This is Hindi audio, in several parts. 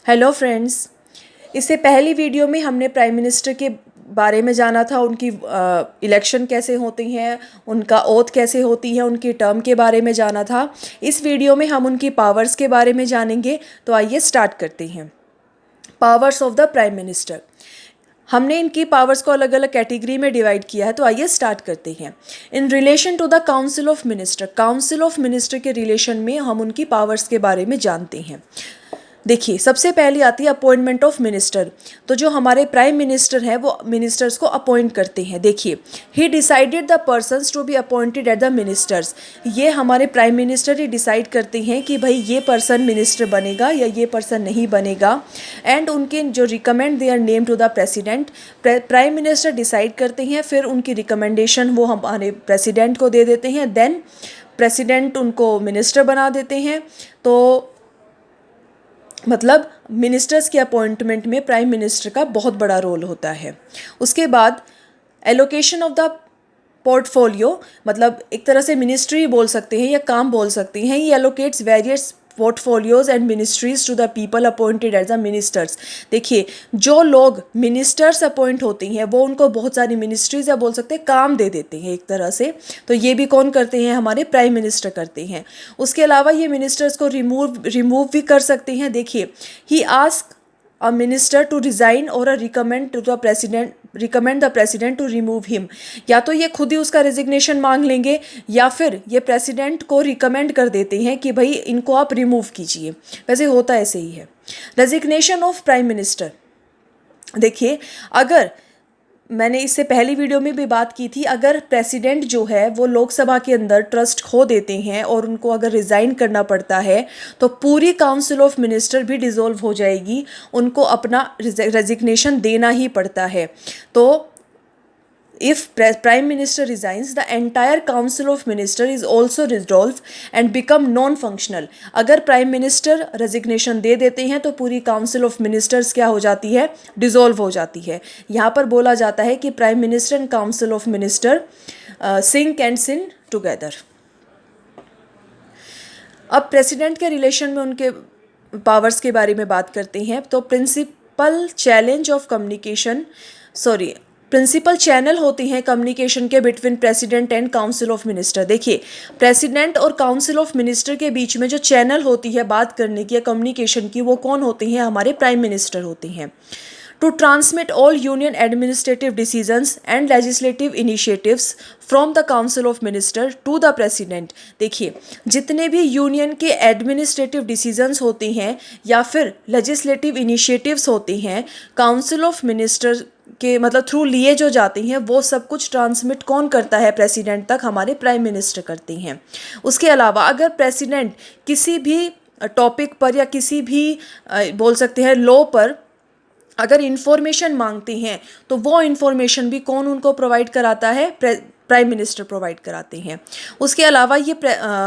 Hello friends. इससे पहली वीडियो में हमने प्राइम मिनिस्टर के बारे में जाना था, उनकी इलेक्शन कैसे होती हैं, उनका ओथ कैसे होती है, उनकी टर्म के बारे में जाना था। इस वीडियो में हम उनकी पावर्स के बारे में जानेंगे। तो आइए स्टार्ट करते हैं। Powers of the prime minister. हमने इनकी पावर्स को अलग अलग कैटेगरी में डिवाइड किया है। तो आइए स्टार्ट करते हैं। In relation to the council of minister, council of minister के रिलेशन में हम उनकी पावर्स के बारे में जानते हैं। देखिए, सबसे पहले आती है अपॉइंटमेंट ऑफ मिनिस्टर। तो जो हमारे प्राइम मिनिस्टर हैं वो मिनिस्टर्स को अपॉइंट करते हैं। देखिए, he decided the persons to be appointed at the ministers. ये हमारे प्राइम मिनिस्टर ही डिसाइड करते हैं कि भाई ये पर्सन मिनिस्टर बनेगा या ये पर्सन नहीं बनेगा। एंड उनके जो recommend they are name to the president. Prime minister decide करते हैं, फिर उनकी रिकमेंडेशन वो हमारे प्रेसिडेंट को दे देते हैं। देन प्रेसिडेंट उनको मिनिस्टर बना देते हैं। तो मतलब मिनिस्टर्स के अपॉइंटमेंट में प्राइम मिनिस्टर का बहुत बड़ा रोल होता है। उसके बाद एलोकेशन ऑफ द पोर्टफोलियो, मतलब एक तरह से मिनिस्ट्री बोल सकते हैं या काम बोल सकते हैं। ये allocates various portfolios and ministries to the people appointed as the ministers. देखिए, जो लोग मिनिस्टर्स अपॉइंट होते हैं वो उनको बहुत सारी मिनिस्ट्रीज या बोल सकते हैं काम दे देते हैं एक तरह से। तो ये भी कौन करते हैं? हमारे प्राइम मिनिस्टर करते हैं। उसके अलावा ये मिनिस्टर्स को रिमूव भी कर सकते हैं। देखिए, he ask a minister to resign or a recommend the president to remove him। या तो ये खुद ही उसका रेजिग्नेशन मांग लेंगे या फिर ये प्रेसिडेंट को रिकमेंड कर देते हैं कि भाई इनको आप रिमूव कीजिए। वैसे होता ऐसे ही है। Resignation of prime minister. देखिए, अगर मैंने इससे पहली वीडियो में भी बात की थी, अगर प्रेसिडेंट जो है वो लोकसभा के अंदर ट्रस्ट खो देते हैं और उनको अगर रिज़ाइन करना पड़ता है तो पूरी काउंसिल ऑफ मिनिस्टर भी डिसॉल्व हो जाएगी। उनको अपना रेजिग्नेशन देना ही पड़ता है। तो if prime minister resigns, the entire council of minister is also dissolved and become non functional। अगर प्राइम मिनिस्टर रेजिग्नेशन दे देते हैं तो पूरी काउंसिल ऑफ मिनिस्टर्स क्या हो जाती है? डिसॉल्व हो जाती है। यहाँ पर बोला जाता है कि prime minister and council of minister sink and swim together. अब प्रेसिडेंट के रिलेशन में उनके पावर्स के बारे में बात करते हैं। तो प्रिंसिपल चैनल होती हैं कम्युनिकेशन के between president and council of minister. देखिए, प्रेसिडेंट और काउंसिल ऑफ मिनिस्टर के बीच में जो चैनल होती है बात करने की या कम्युनिकेशन की, वो कौन होती हैं? हमारे प्राइम मिनिस्टर होती हैं। To transmit all union administrative decisions and legislative initiatives from the council of minister to the president. देखिए, जितने भी यूनियन के एडमिनिस्ट्रेटिव डिसीजंस होते हैं या फिर लेजिस्लेटिव इनिशिएटिव्स होते हैं, काउंसिल ऑफ मिनिस्टर के मतलब थ्रू लिए जो जाते हैं, वो सब कुछ ट्रांसमिट कौन करता है प्रेसिडेंट तक? हमारे प्राइम मिनिस्टर करते हैं। उसके अलावा अगर प्रेसिडेंट किसी भी टॉपिक पर या किसी भी बोल सकते हैं लॉ पर अगर इन्फॉर्मेशन मांगते हैं तो वो इन्फॉर्मेशन भी कौन उनको प्रोवाइड कराता है? प्राइम मिनिस्टर प्रोवाइड कराते हैं। उसके अलावा ये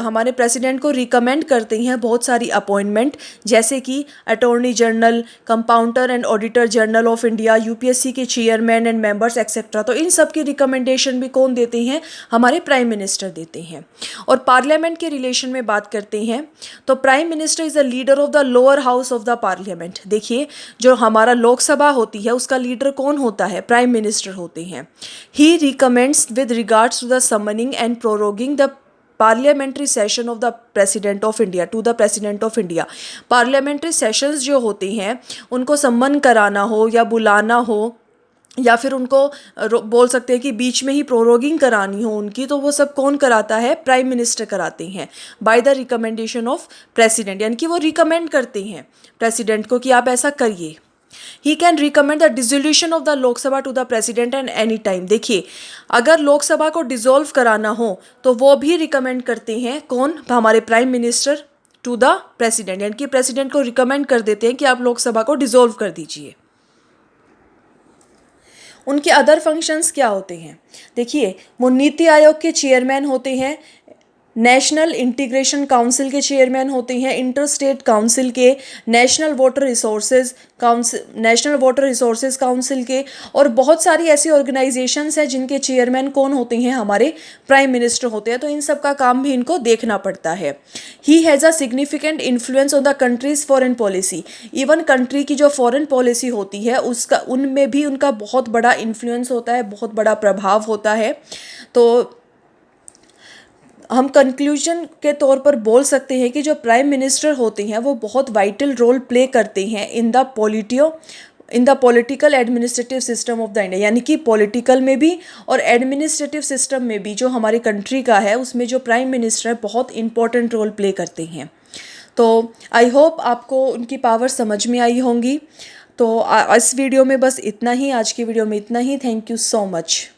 हमारे प्रेसिडेंट को रिकमेंड करते हैं बहुत सारी अपॉइंटमेंट, जैसे कि attorney general, compounder and auditor general of India, UPSC के चेयरमैन एंड मेंबर्स एक्सेट्रा। तो इन सब की रिकमेंडेशन भी कौन देते हैं? हमारे प्राइम मिनिस्टर देते हैं। और पार्लियामेंट के रिलेशन में बात करते हैं तो prime minister is the leader of the lower house of the parliament. देखिए, जो हमारा लोकसभा होती है उसका लीडर कौन होता है? प्राइम मिनिस्टर होते हैं। He recommends with regards to the summoning and proroguing the parliamentary session of the president of India to the president of India। parliamentary sessions जो होते हैं उनको सम्मन कराना हो या बुलाना हो या फिर उनको बोल सकते हैं कि बीच में ही प्रोरोगिंग करानी हो उनकी, तो वो सब कौन कराता है? प्राइम मिनिस्टर कराते हैं by the recommendation of president. यानी कि वो रिकमेंड करते हैं प्रेसिडेंट को कि आप ऐसा करिए। He can recommend the dissolution of the Lok Sabha to the president and any time. देखिए, अगर लोकसभा को डिसॉल्व कराना हो तो वो भी रिकमेंड करते हैं कौन? हमारे prime minister to the president. यानी कि प्रेसिडेंट को रिकमेंड कर देते हैं कि आप लोकसभा को डिसॉल्व कर दीजिए। उनके अदर फंक्शंस क्या होते हैं? देखिए, वो नीति आयोग के चेयरमैन होते हैं। नेशनल इंटीग्रेशन काउंसिल के चेयरमैन होते हैं, इंटर स्टेट काउंसिल के, नेशनल वाटर रिसोर्सेज काउंसिल के, और बहुत सारी ऐसी ऑर्गेनाइजेशंस हैं जिनके चेयरमैन कौन होते हैं, हमारे प्राइम मिनिस्टर होते हैं। तो इन सब का काम भी इनको देखना पड़ता है। He has a significant influence on the countries foreign policy. Even country की जो फॉरेन पॉलिसी होती है उसका, उनमें भी उनका बहुत बड़ा इन्फ्लुएंस होता है, बहुत बड़ा प्रभाव होता है। तो हम कंक्लूजन के तौर पर बोल सकते हैं कि जो प्राइम मिनिस्टर होते हैं वो बहुत वाइटल रोल प्ले करते हैं in the political administrative system of the India, यानी कि पॉलिटिकल में भी और एडमिनिस्ट्रेटिव सिस्टम में भी जो हमारी कंट्री का है उसमें जो प्राइम मिनिस्टर है बहुत इंपॉर्टेंट रोल प्ले करते हैं। तो आई होप आपको उनकी पावर समझ में आई होंगी। तो इस वीडियो में बस इतना ही, आज की वीडियो में इतना ही। Thank you so much.